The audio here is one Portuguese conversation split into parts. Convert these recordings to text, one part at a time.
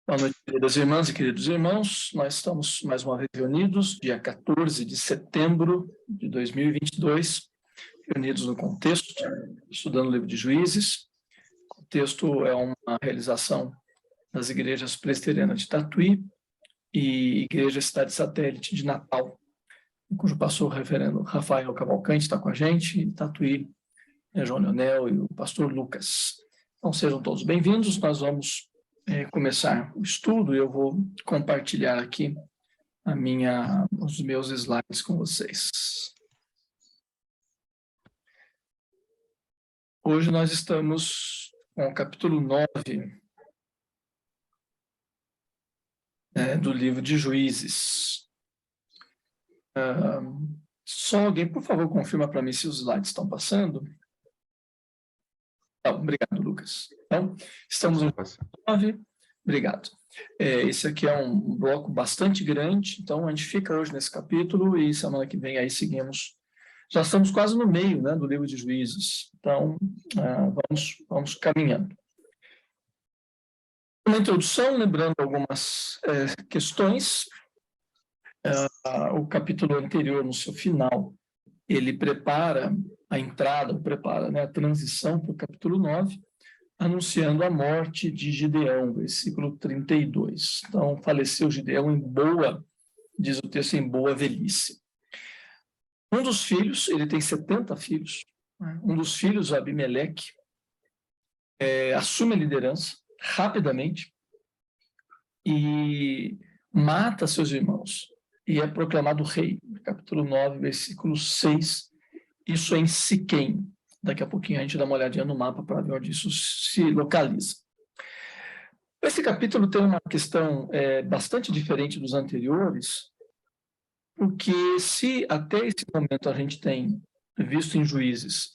Boa noite, queridas irmãs e queridos irmãos. Nós estamos mais uma vez reunidos, dia 14 de setembro de 2022, reunidos no contexto, estudando o livro de Juízes. O texto é uma realização das igrejas presbiterianas de Tatuí e Igreja Cidade Satélite de Natal, cujo pastor, o reverendo Rafael Cavalcante, está com a gente, e Tatuí, João Leonel e o pastor Lucas. Então, sejam todos bem-vindos. Nós vamos começar o estudo. Eu vou compartilhar aqui os meus slides com vocês. Hoje nós estamos com o capítulo 9 do livro de Juízes. Só alguém, por favor, confirma para mim se os slides estão passando. Obrigado, Lucas. Então, estamos no 9. Obrigado. Esse aqui é um bloco bastante grande, então a gente fica hoje nesse capítulo e semana que vem aí seguimos. Já estamos quase no meio, né, do livro de Juízes, então vamos caminhando. Uma introdução, lembrando algumas questões. O capítulo anterior, no seu final, ele prepara a entrada, a transição para o capítulo 9, anunciando a morte de Gideão, versículo 32. Então, faleceu Gideão em boa, diz o texto, em boa velhice. Um dos filhos, ele tem 70 filhos, um dos filhos, Abimeleque, assume a liderança rapidamente e mata seus irmãos e é proclamado rei, capítulo 9, versículo 6, isso é em Siquém. Daqui a pouquinho a gente dá uma olhadinha no mapa para ver onde isso se localiza. Esse capítulo tem uma questão bastante diferente dos anteriores, porque se até esse momento a gente tem visto em Juízes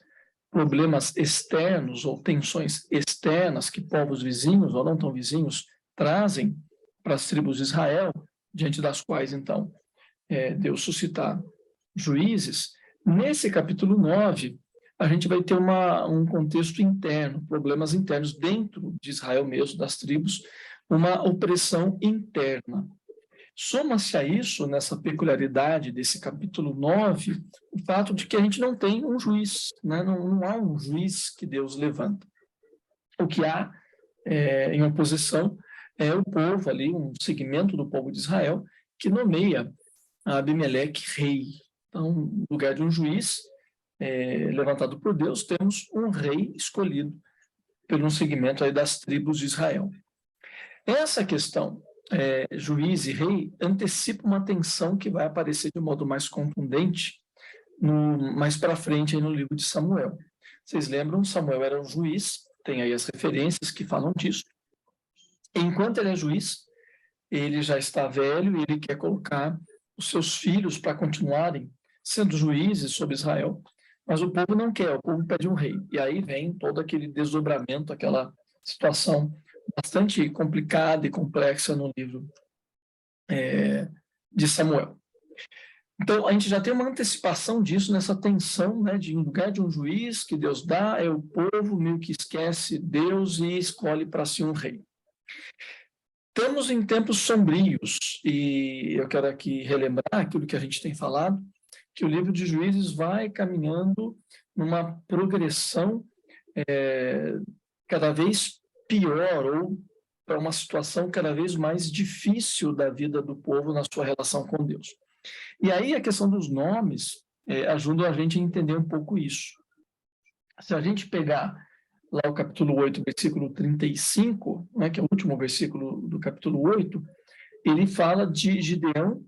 problemas externos ou tensões externas que povos vizinhos ou não tão vizinhos trazem para as tribos de Israel, diante das quais, então, Deus suscitar juízes, nesse capítulo 9, a gente vai ter um contexto interno, problemas internos dentro de Israel mesmo, das tribos, uma opressão interna. Soma-se a isso, nessa peculiaridade desse capítulo 9, o fato de que a gente não tem um juiz, né? Não há um juiz que Deus levanta. O que há em oposição é o povo ali, um segmento do povo de Israel, que nomeia Abimeleque rei. Então, no lugar de um juiz levantado por Deus, temos um rei escolhido por um segmento aí das tribos de Israel. Essa questão, juiz e rei, antecipa uma tensão que vai aparecer de modo mais contundente mais para frente aí no livro de Samuel. Vocês lembram? Samuel era um juiz, tem aí as referências que falam disso. Enquanto ele é juiz, ele já está velho e ele quer colocar os seus filhos para continuarem sendo juízes sobre Israel, mas o povo não quer, o povo pede um rei. E aí vem todo aquele desdobramento, aquela situação bastante complicada e complexa no livro de Samuel. Então, a gente já tem uma antecipação disso, nessa tensão, né, de em lugar de um juiz que Deus dá, é o povo meio que esquece Deus e escolhe para si um rei. Estamos em tempos sombrios, e eu quero aqui relembrar aquilo que a gente tem falado, que o livro de Juízes vai caminhando numa progressão cada vez pior, ou para uma situação cada vez mais difícil da vida do povo na sua relação com Deus. E aí a questão dos nomes ajuda a gente a entender um pouco isso. Se a gente pegar lá o capítulo 8, versículo 35, né, que é o último versículo do capítulo 8, ele fala de Gideão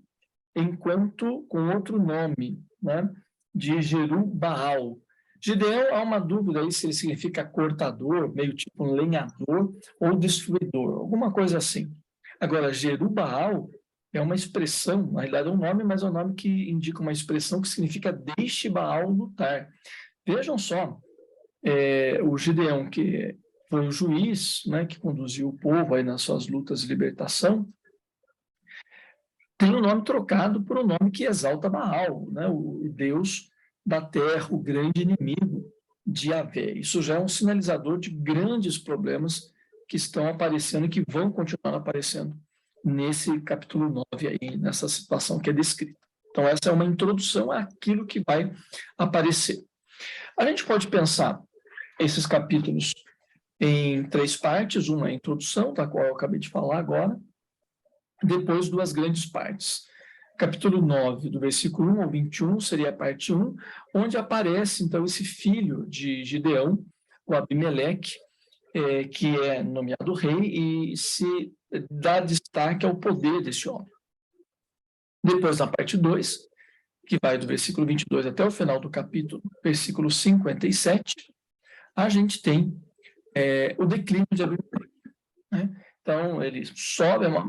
enquanto com outro nome, né, de Jeru-Baal. Gideão, há uma dúvida aí se ele significa cortador, meio tipo um lenhador, ou destruidor, alguma coisa assim. Agora, Jeru-Baal é uma expressão, na realidade é um nome, mas é um nome que indica uma expressão que significa deixe Baal lutar. Vejam só, o Gideão, que foi o juiz, né, que conduziu o povo aí nas suas lutas de libertação, tem o nome trocado por um nome que exalta Baal, né, o Deus da terra, o grande inimigo de Yahvé. Isso já é um sinalizador de grandes problemas que estão aparecendo e que vão continuar aparecendo nesse capítulo 9 aí, nessa situação que é descrita. Então, essa é uma introdução àquilo que vai aparecer. A gente pode pensar esses capítulos em 3 partes, uma é a introdução, da qual eu acabei de falar agora, depois 2 grandes partes. Capítulo 9, do versículo 1 ao 21, seria a parte 1, onde aparece, então, esse filho de Gideão, o Abimeleque, que é nomeado rei, e se dá destaque ao poder desse homem. Depois, na parte 2, que vai do versículo 22 até o final do capítulo, versículo 57, a gente tem o declínio de Abimeleque, né? Então, ele sobe, é uma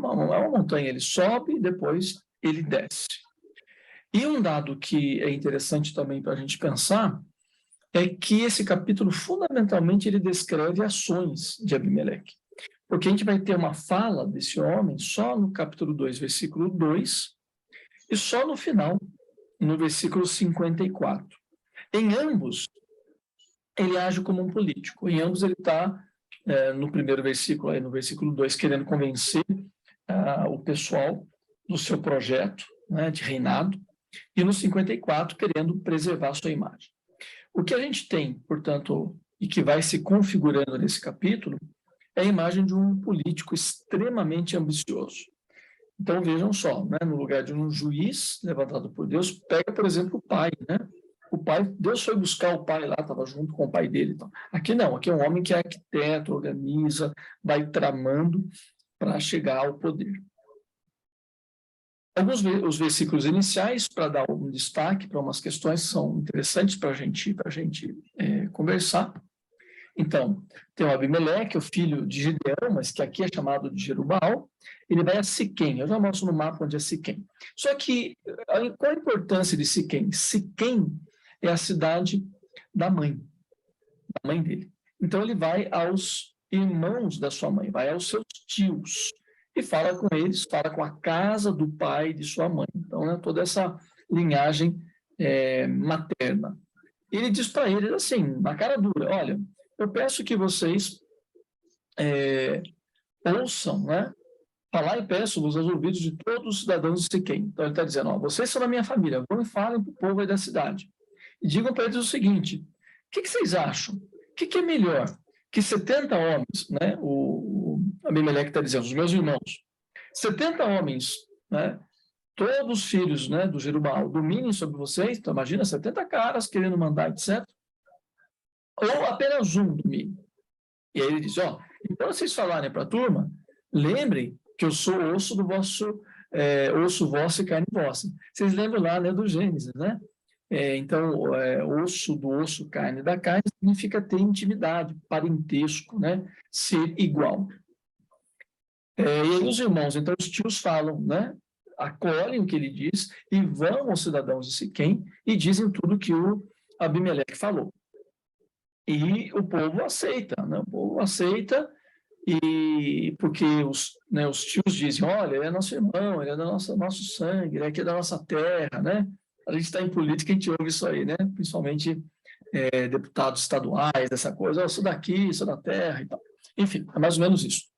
montanha, ele sobe e depois ele desce. E um dado que é interessante também para a gente pensar é que esse capítulo, fundamentalmente, ele descreve ações de Abimeleque. Porque a gente vai ter uma fala desse homem só no capítulo 2, versículo 2, e só no final, no versículo 54. Em ambos, ele age como um político. Em ambos, ele está, no primeiro versículo, aí no versículo 2, querendo convencer o pessoal do seu projeto, né, de reinado, e no 54, querendo preservar a sua imagem. O que a gente tem, portanto, e que vai se configurando nesse capítulo, é a imagem de um político extremamente ambicioso. Então, vejam só, né, no lugar de um juiz levantado por Deus, pega, por exemplo, o pai, né? O pai, Deus foi buscar o pai lá, estava junto com o pai dele. Então. Aqui não, aqui é um homem que é arquiteto, organiza, vai tramando para chegar ao poder. Alguns os versículos iniciais, para dar um destaque para umas questões, são interessantes para a gente conversar. Então, tem o Abimeleque, o filho de Gideão, mas que aqui é chamado de Jerubbaal, ele vai a Siquém. Eu já mostro no mapa onde é Siquém. Só que, qual a importância de Siquém? Siquém é a cidade da mãe dele. Então, ele vai aos irmãos da sua mãe, vai aos seus tios, e fala com eles, fala com a casa do pai de sua mãe. Então, né, toda essa linhagem materna. Ele diz para eles assim, na cara dura, olha, eu peço que vocês ouçam, né? Falar e peço-vos aos ouvidos de todos os cidadãos de Siquém. Então ele está dizendo, ó, vocês são da minha família, vão e falem para o povo aí da cidade. E digam para eles o seguinte, o que vocês acham? O que é melhor? Que 70 homens, né? O Abimeleque está dizendo, os meus irmãos, 70 homens, né? Todos os filhos, né, do Jerubbaal dominem sobre vocês, então imagina 70 caras querendo mandar, etc. Ou apenas um domine. E aí ele diz, ó, então vocês falarem para a turma, lembrem que eu sou osso do vosso, osso vosso e carne vossa. Vocês lembram lá, né, do Gênesis, né? Então, osso do osso, carne da carne, significa ter intimidade, parentesco, né? Ser igual. E aí os irmãos, então os tios falam, né? Acolhem o que ele diz e vão aos cidadãos de Siquém e dizem tudo que o Abimeleque falou. E o povo aceita, né? O povo aceita, e porque os tios dizem, olha, ele é nosso irmão, ele é do nosso sangue, ele é aqui da nossa terra, né? A gente está em política, a gente ouve isso aí, né? Principalmente deputados estaduais, essa coisa, eu sou daqui, sou da terra e tal. Enfim, é mais ou menos isso.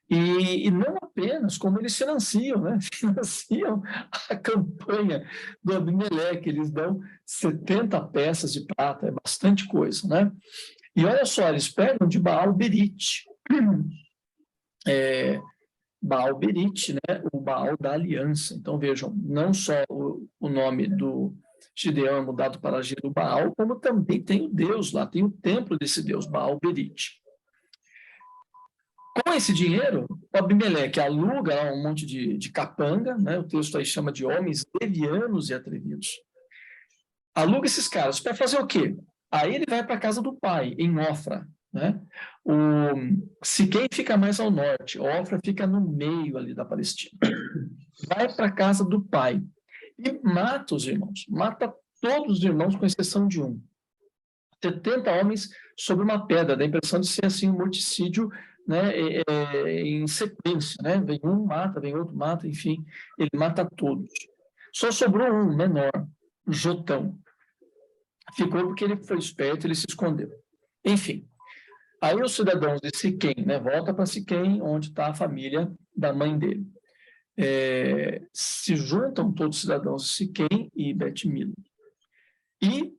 E não apenas como eles financiam, né? Financiam a campanha do Abimeleque, eles dão 70 peças de prata, é bastante coisa, né? E olha só, eles pegam de Baal-Berite. Baal-Berite, né? O Baal da aliança. Então vejam, não só o nome do Gideão é mudado para Jerubbaal, como também tem o Deus lá, tem o templo desse Deus, Baal-Berite. Com esse dinheiro, o Abimeleque aluga um monte de capanga, né? O texto aí chama de homens levianos e atrevidos. Aluga esses caras para fazer o quê? Aí ele vai para a casa do pai, em Ofra, né? Siquém fica mais ao norte, Ofra fica no meio ali da Palestina. Vai para a casa do pai e mata os irmãos, mata todos os irmãos, com exceção de um. 70 homens sobre uma pedra, dá a impressão de ser assim um morticídio, né, em sequência, né? Vem um, mata, vem outro, mata, enfim, ele mata todos. Só sobrou um, menor, Jotão. Ficou porque ele foi esperto, ele se escondeu. Enfim, Aí os cidadãos de Siquém, né, volta para Siquém, onde está a família da mãe dele. Se juntam todos os cidadãos de Siquém e Bet-Milo e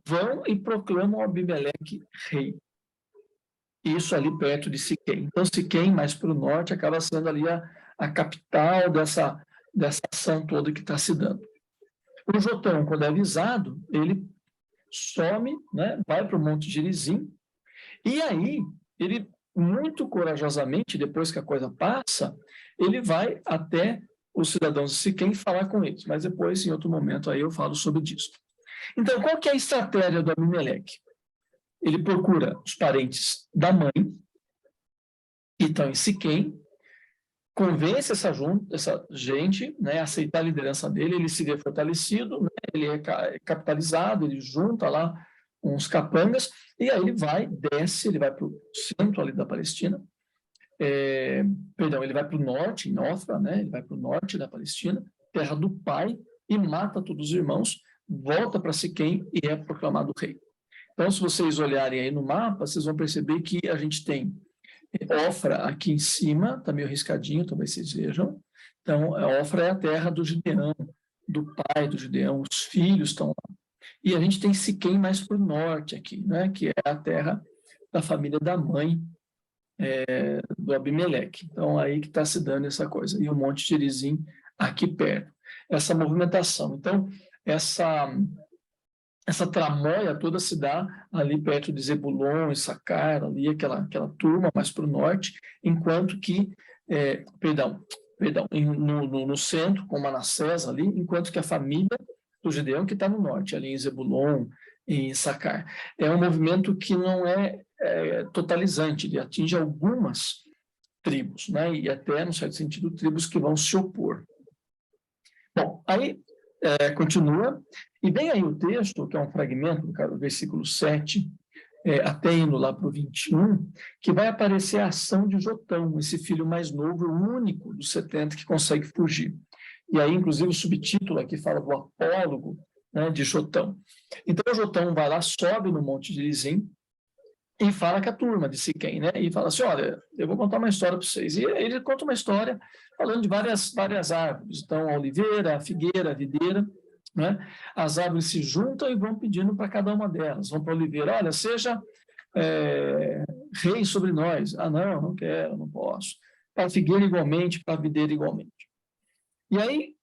vão e proclamam Abimeleque rei. Isso ali perto de Siquém. Então, Siquém, mais para o norte, acaba sendo ali a capital dessa ação toda que está se dando. O Jotão, quando é avisado, ele some, né, vai para o Monte Gerizim, e aí ele, muito corajosamente, depois que a coisa passa, ele vai até os cidadãos de Siquém falar com eles, mas depois, em outro momento, aí eu falo sobre isso. Então, qual que é a estratégia do Abimeleque? Ele procura os parentes da mãe, que estão em Siquém, convence essa gente, né, a aceitar a liderança dele, ele se vê fortalecido, né, ele é capitalizado, ele junta lá uns capangas, e aí ele desce, ele vai para o centro ali da Palestina, ele vai para o norte, em Ofra, né, ele vai para o norte da Palestina, terra do pai, e mata todos os irmãos, volta para Siquém e é proclamado rei. Então, se vocês olharem aí no mapa, vocês vão perceber que a gente tem Ofra aqui em cima, está meio riscadinho, talvez vocês vejam. Então, Ofra é a terra do Gideão, do pai do Gideão, os filhos estão lá. E a gente tem Siquém mais para o norte aqui, né, que é a terra da família da mãe do Abimeleque. Então, aí que está se dando essa coisa. E o Monte Gerizim aqui perto. Essa movimentação. Então, essa tramóia toda se dá ali perto de Zebulon e Sacar, ali aquela turma mais para o norte, enquanto que, no centro, com Manassés ali, enquanto que a família do Gideão que está no norte, ali em Zebulon e em Sacar. É um movimento que não é totalizante, ele atinge algumas tribos, né? E até, no certo sentido, tribos que vão se opor. Bom, aí continua, e vem aí o texto, que é um fragmento do versículo 7, até indo lá para o 21, que vai aparecer a ação de Jotão, esse filho mais novo, o único dos 70 que consegue fugir. E aí, inclusive, o subtítulo aqui fala do apólogo, né, de Jotão. Então, Jotão vai lá, sobe no Monte Gerizim, e fala com a turma de Siquém, né? E fala assim, olha, eu vou contar uma história para vocês. E ele conta uma história falando de várias árvores. Então, a oliveira, a figueira, a videira, né? As árvores se juntam e vão pedindo para cada uma delas. Vão para a oliveira, olha, seja rei sobre nós. Ah, não quero, não posso. Para a figueira igualmente, para a videira igualmente. E aí,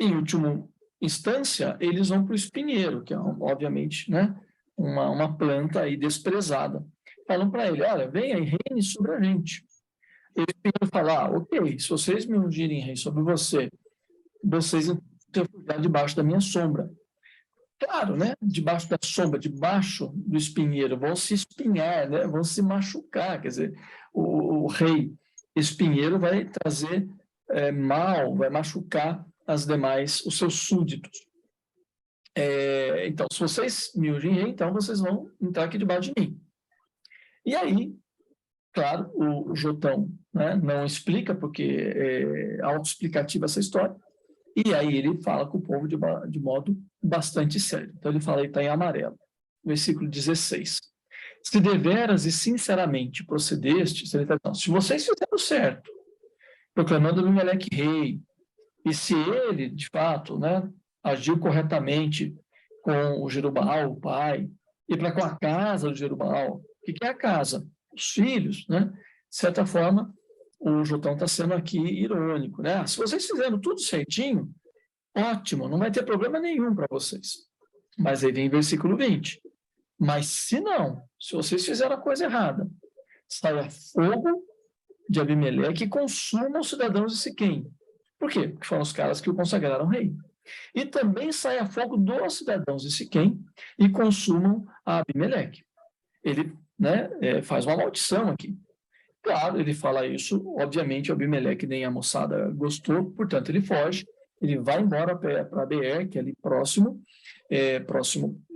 em última instância, eles vão para o espinheiro, que é, obviamente, né, uma planta aí desprezada. Falam para ele, olha, venha e reine sobre a gente. Ele primeiro fala, ok, se vocês me ungirem rei sobre vocês vão ter refugiado debaixo da minha sombra. Claro, né, debaixo da sombra, debaixo do espinheiro, vão se espinhar, né, vão se machucar, quer dizer, o rei espinheiro vai trazer mal, vai machucar os seus súditos. Então, se vocês me ungem rei, então vocês vão entrar aqui debaixo de mim. E aí, claro, o Jotão, né, não explica, porque é autoexplicativa essa história, e aí ele fala com o povo de modo bastante sério. Então ele fala, aí está em amarelo, versículo 16. Se deveras e sinceramente procedestes, ele está dizendo, se vocês fizeram certo, proclamando Abimeleque rei, e se ele, de fato, né, agiu corretamente com o Jerubbaal, o pai, e para com a casa do Jerubbaal, o que é a casa? Os filhos, né? De certa forma, o Jotão está sendo aqui irônico, né? Se vocês fizeram tudo certinho, ótimo, não vai ter problema nenhum para vocês. Mas aí vem versículo 20. Mas se não, se vocês fizeram a coisa errada, saia fogo de Abimeleque e consuma os cidadãos de Siquém. Por quê? Porque foram os caras que o consagraram rei. E também saia fogo dos cidadãos de Siquém e consumam a Abimeleque. Ele, né, faz uma maldição aqui. Claro, ele fala isso, obviamente, o Abimeleque nem a moçada gostou, portanto, ele foge, ele vai embora para Beer, que é ali próximo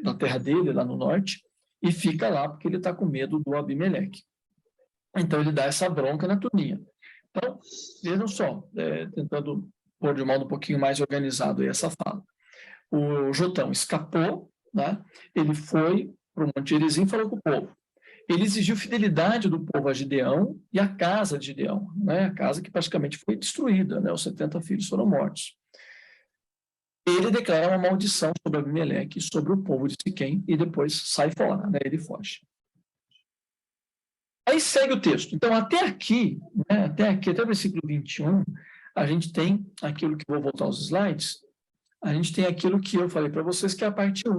da terra dele, lá no norte, e fica lá porque ele está com medo do Abimeleque. Então, ele dá essa bronca na turminha. Então, vejam só, tentando pôr de modo um pouquinho mais organizado aí essa fala. O Jotão escapou, né? Ele foi para o Monte Gerizim e falou com o povo. Ele exigiu fidelidade do povo a Gideão e à casa de Gideão, né? A casa que praticamente foi destruída, né? Os 70 filhos foram mortos. Ele declara uma maldição sobre Abimeleque e sobre o povo de Siquém e depois sai fora, né? Ele foge. Aí segue o texto. Então, até aqui, né? Até o versículo 21, a gente tem aquilo que, vou voltar aos slides, a gente tem aquilo que eu falei para vocês, que é a parte 1,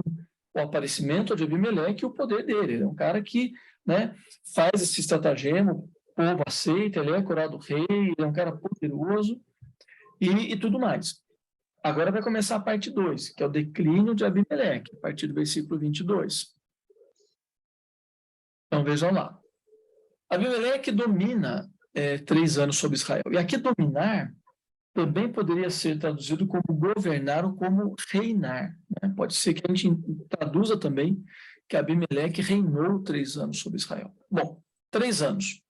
o aparecimento de Abimeleque e o poder dele. Ele é um cara que, né, faz esse estratagema, o povo aceita, ele é curado rei, ele é um cara poderoso e tudo mais. Agora vai começar a parte 2, que é o declínio de Abimeleque, a partir do versículo 22. Então, vejam lá. Abimeleque domina 3 anos sobre Israel. E aqui dominar também poderia ser traduzido como governar ou como reinar, né? Pode ser que a gente traduza também que Abimeleque reinou 3 anos sobre Israel. Bom, 3 anos.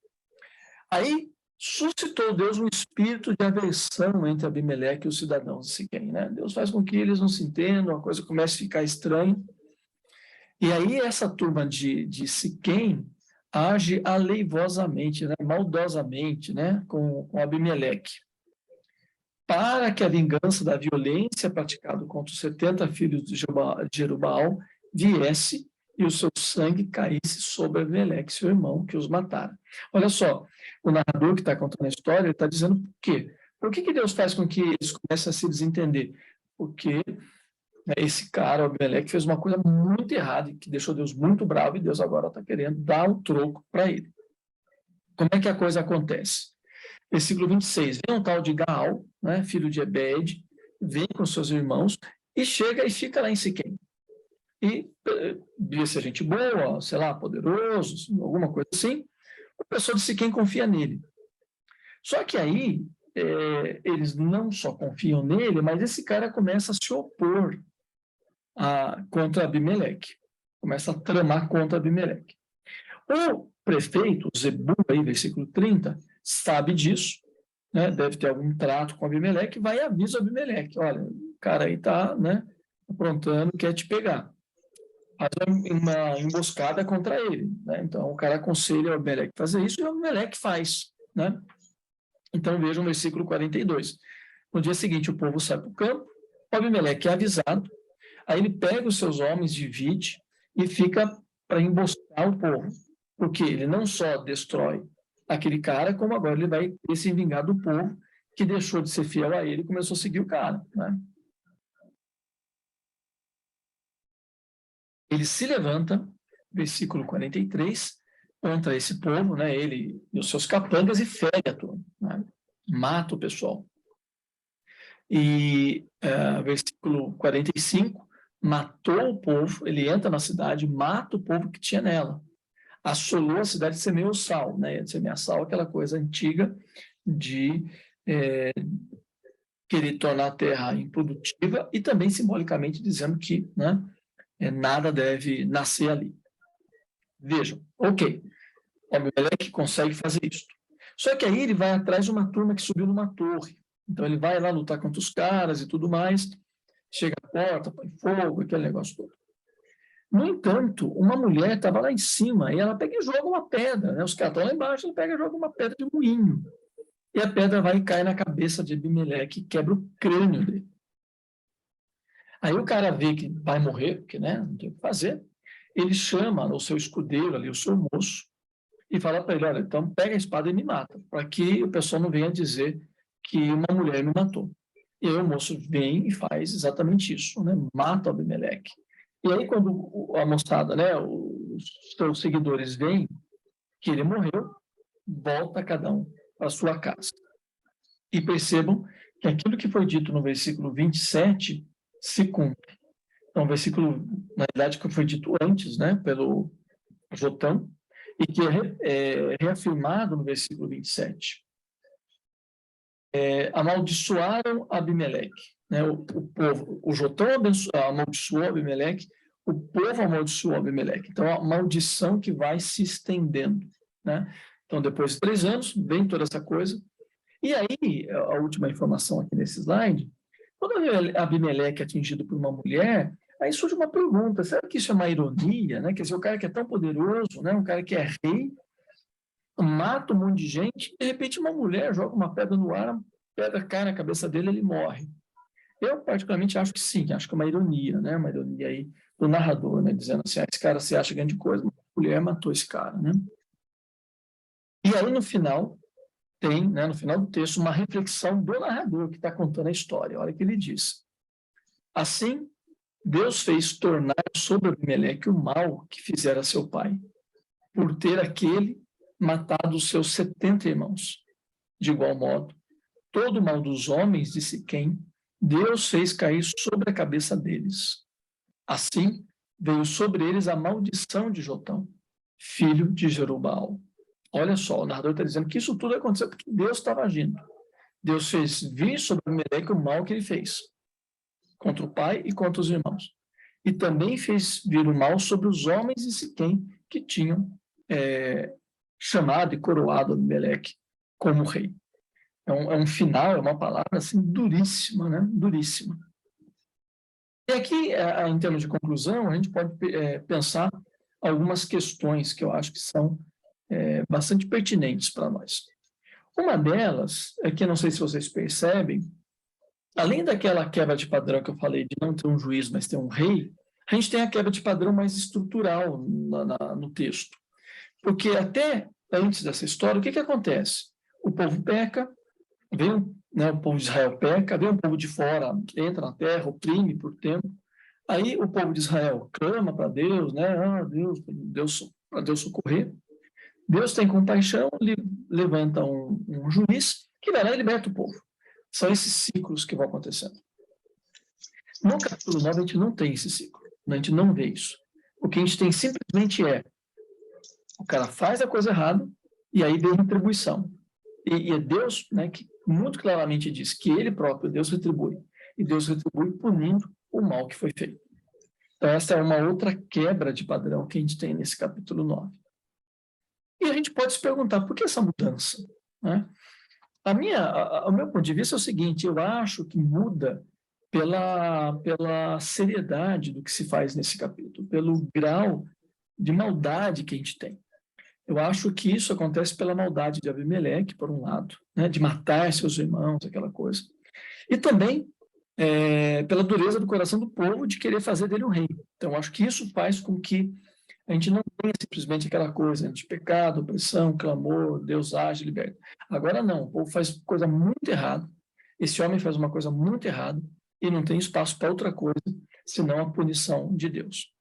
Aí suscitou Deus um espírito de aversão entre Abimeleque e os cidadãos de Siquém, né? Deus faz com que eles não se entendam, a coisa comece a ficar estranha. E aí essa turma de Siquém age aleivosamente, né? Maldosamente, né? com Abimeleque, para que a vingança da violência praticada contra os 70 filhos de Jerubaal viesse e o seu sangue caísse sobre Abimeleque, seu irmão, que os matara. Olha só, o narrador que está contando a história está dizendo por quê. Por que Deus faz com que eles comecem a se desentender? Porque, né, esse cara, o Abimeleque, fez uma coisa muito errada e que deixou Deus muito bravo e Deus agora está querendo dar o troco para ele. Como é que a coisa acontece? Versículo 26, vem um tal de Gaal, né, filho de Ebed, vem com seus irmãos e chega e fica lá em Siquém. E devia ser gente boa, sei lá, poderoso, alguma coisa assim. O pessoal de Siquém confia nele. Só que aí, eles não só confiam nele, mas esse cara começa a se opor contra Abimeleque. Começa a tramar contra Abimeleque. O prefeito, Zebul, aí, versículo 30, sabe disso, né? Deve ter algum trato com Abimeleque, vai e avisa Abimeleque, olha, o cara aí está, né, aprontando, quer te pegar. Faz uma emboscada contra ele, né? Então o cara aconselha o Abimeleque fazer isso e o Abimeleque faz, né? Então vejam o versículo 42. No dia seguinte o povo sai para o campo, o Abimeleque é avisado, aí ele pega os seus homens, divide e fica para emboscar o povo, porque ele não só destrói aquele cara, como agora ele vai se vingar do povo que deixou de ser fiel a ele e começou a seguir o cara, né? Ele se levanta, versículo 43, contra esse povo, né? Ele e os seus capangas e fere a turma, né? Mata o pessoal. E versículo 45, matou o povo, ele entra na cidade, mata o povo que tinha nela. Assolou a cidade, semeou sal, né? Semear sal, aquela coisa antiga de querer tornar a terra improdutiva e também simbolicamente dizendo que, né, nada deve nascer ali. Vejam, ok, o Abimeleque consegue fazer isso. Só que aí ele vai atrás de uma turma que subiu numa torre. Então ele vai lá lutar contra os caras e tudo mais, chega à porta, põe fogo, aquele negócio todo. No entanto, uma mulher estava lá em cima e ela pega e joga uma pedra, né? Os caras estão lá embaixo, ela pega e joga uma pedra de moinho. E a pedra vai e cai na cabeça de Abimeleque e quebra o crânio dele. Aí o cara vê que vai morrer, porque, né, não tem o que fazer. Ele chama o seu escudeiro ali, o seu moço, e fala para ele, olha, então pega a espada e me mata, para que o pessoal não venha dizer que uma mulher me matou. E aí o moço vem e faz exatamente isso, né? Mata o Abimeleque. E aí quando a moçada, né, os seus seguidores veem que ele morreu, volta cada um para sua casa. E percebam que aquilo que foi dito no versículo 27 se cumpre. Então, o versículo, na verdade, que foi dito antes, né, pelo Jotão, e que é reafirmado no versículo 27. Amaldiçoaram Abimeleque, né, o povo, o Jotão amaldiçoou Abimeleque, o povo amaldiçoou Abimeleque. Então, a maldição que vai se estendendo, né? Então, depois de 3 anos, vem toda essa coisa. E aí, a última informação aqui nesse slide, quando Abimeleque é atingido por uma mulher, Aí surge uma pergunta, será que isso é uma ironia, né? Quer dizer, o cara que é tão poderoso, né? Um cara que é rei, mata um monte de gente, de repente uma mulher joga uma pedra no ar, a pedra cai na cabeça dele, ele morre. Eu, particularmente, acho que sim, acho que é uma ironia, né? Uma ironia aí do narrador, né? Dizendo assim, esse cara se acha grande coisa, mas a mulher matou esse cara, né? E aí, no final, tem, né, no final do texto, uma reflexão do narrador que está contando a história. Olha o que ele diz. Assim, Deus fez tornar sobre Abimeleque o mal que fizera seu pai, por ter aquele matado os seus 70 irmãos. De igual modo, todo o mal dos homens de Siquém, Deus fez cair sobre a cabeça deles. Assim, veio sobre eles a maldição de Jotão, filho de Jerubbaal. Olha só, o narrador está dizendo que isso tudo aconteceu porque Deus estava agindo. Deus fez vir sobre Abimeleque o mal que ele fez, contra o pai e contra os irmãos. E também fez vir o mal sobre os homens de Siquém, que tinham chamado e coroado Abimeleque como rei. É um final, é uma palavra assim duríssima, né? Duríssima. E aqui, em termos de conclusão, a gente pode pensar algumas questões que eu acho que são bastante pertinentes para nós. Uma delas é que, não sei se vocês percebem, além daquela quebra de padrão que eu falei de não ter um juiz, mas ter um rei, a gente tem a quebra de padrão mais estrutural no texto. Porque até antes dessa história, o que acontece? O povo peca, vem, né, o povo de Israel peca, vem um povo de fora, entra na terra, oprime por tempo. Aí o povo de Israel clama para Deus, né? Deus, para Deus socorrer. Deus tem compaixão, levanta um juiz que vai lá e liberta o povo. São esses ciclos que vão acontecendo. No capítulo 9, a gente não tem esse ciclo. A gente não vê isso. O que a gente tem simplesmente o cara faz a coisa errada e aí vem retribuição. E é Deus, né, que muito claramente diz que ele próprio, Deus retribui. E Deus retribui punindo o mal que foi feito. Então, essa é uma outra quebra de padrão que a gente tem nesse capítulo 9. E a gente pode se perguntar, por que essa mudança? Né? O meu ponto de vista é o seguinte, eu acho que muda pela seriedade do que se faz nesse capítulo, pelo grau de maldade que a gente tem. Eu acho que isso acontece pela maldade de Abimeleque, por um lado, né, de matar seus irmãos, aquela coisa. E também pela dureza do coração do povo de querer fazer dele um rei. Então, acho que isso faz com que a gente não tenha simplesmente aquela coisa de pecado, opressão, clamor, Deus age, liberta. Agora não, o povo faz coisa muito errada, esse homem faz uma coisa muito errada e não tem espaço para outra coisa senão a punição de Deus.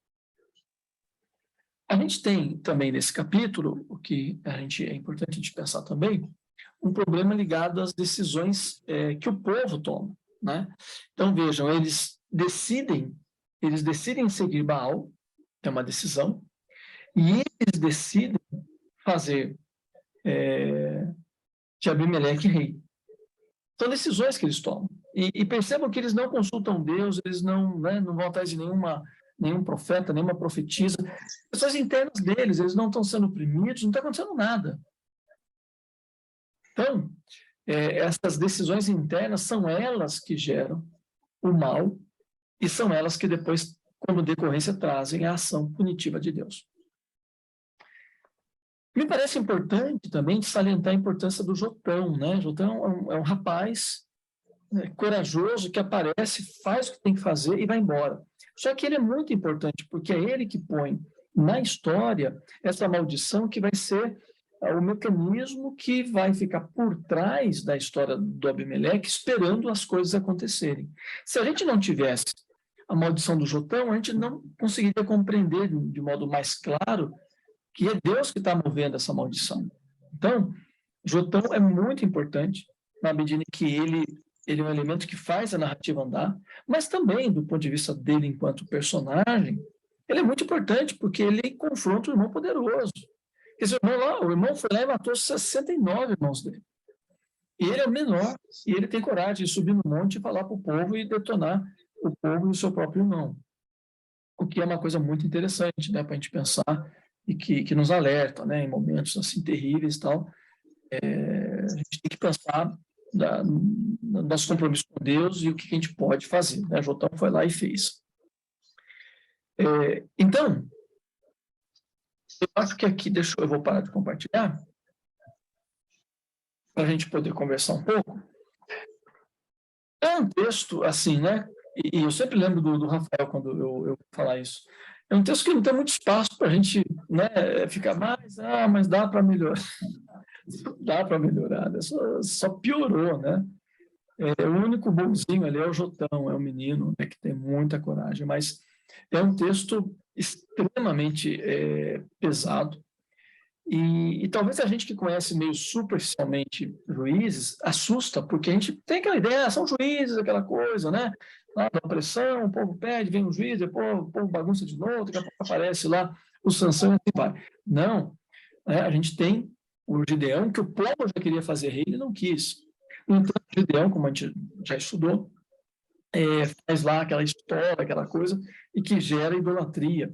A gente tem também nesse capítulo, o que é importante a gente pensar também, um problema ligado às decisões que o povo toma. Né? Então, vejam, eles decidem seguir Baal, é uma decisão, e eles decidem fazer de Abimeleque rei. São decisões que eles tomam. E percebam que eles não consultam Deus, eles não vão atrás de nenhum profeta, nenhuma profetisa. Pessoas internas deles, eles não estão sendo oprimidos, não está acontecendo nada. Então, essas decisões internas são elas que geram o mal e são elas que depois, como decorrência, trazem a ação punitiva de Deus. Me parece importante também salientar a importância do Jotão, né? Jotão é um rapaz corajoso que aparece, faz o que tem que fazer e vai embora. Só que ele é muito importante, porque é ele que põe na história essa maldição que vai ser o mecanismo que vai ficar por trás da história do Abimeleque, esperando as coisas acontecerem. Se a gente não tivesse a maldição do Jotão, a gente não conseguiria compreender de modo mais claro que é Deus que está movendo essa maldição. Então, Jotão é muito importante, na medida que ele é um elemento que faz a narrativa andar, mas também, do ponto de vista dele enquanto personagem, ele é muito importante, porque ele confronta o irmão poderoso. Esse irmão lá, o irmão foi lá e matou 69 irmãos dele. E ele é o menor, e ele tem coragem de subir no monte e falar para o povo e detonar o povo e o seu próprio irmão. O que é uma coisa muito interessante, né, para a gente pensar e que nos alerta, né, em momentos assim terríveis e tal. A gente tem que pensar no nosso compromisso com Deus e o que a gente pode fazer. Né? Jotão foi lá e fez. Então, eu acho que aqui, eu vou parar de compartilhar, para a gente poder conversar um pouco. É um texto, assim, né? E eu sempre lembro do Rafael quando eu falar isso. É um texto que não tem muito espaço para a gente, né, ficar mais, mas dá para melhorar. Dá para melhorar, né? Só piorou, né? O único bonzinho ali é o Jotão, é o menino, né, que tem muita coragem, mas é um texto extremamente pesado. E talvez a gente que conhece meio superficialmente juízes assusta, porque a gente tem aquela ideia, são juízes, aquela coisa, né? Lá da opressão, o povo pede, vem um juiz, depois o povo bagunça de novo, daqui a pouco aparece lá o Sansão e assim vai. Não, né? A gente tem o Gideão, que o povo já queria fazer rei, ele não quis. No entanto, o Gideão, como a gente já estudou, faz lá aquela história, aquela coisa, e que gera idolatria.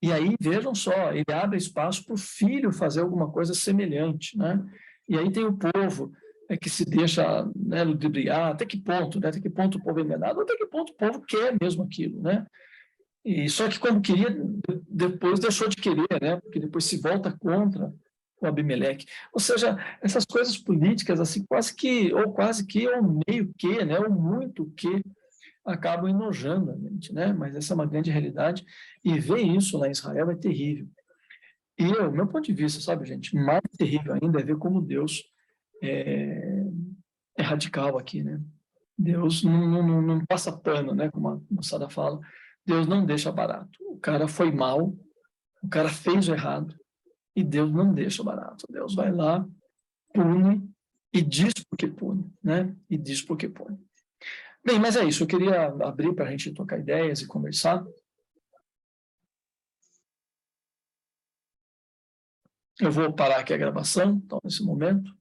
E aí, vejam só, ele abre espaço para o filho fazer alguma coisa semelhante, né? E aí tem o povo que se deixa, né, ludibriar, até que ponto, né? Até que ponto o povo é enganado, até que ponto o povo quer mesmo aquilo, né? E só que como queria, depois deixou de querer, né? Porque depois se volta contra o Abimeleque. Ou seja, essas coisas políticas, assim, quase que, ou meio que, né? Ou muito que, acabam enojando a gente, né? Mas essa é uma grande realidade, e ver isso lá em Israel é terrível. E meu ponto de vista, sabe, gente, mais terrível ainda é ver como Deus é, é radical aqui, né? Deus não passa pano, né? Como a moçada fala. Deus não deixa barato. O cara foi mal, o cara fez o errado, e Deus não deixa barato. Deus vai lá, pune, e diz por que pune, né? E diz por que pune. Bem, mas é isso. Eu queria abrir para a gente trocar ideias e conversar. Eu vou parar aqui a gravação, então, nesse momento.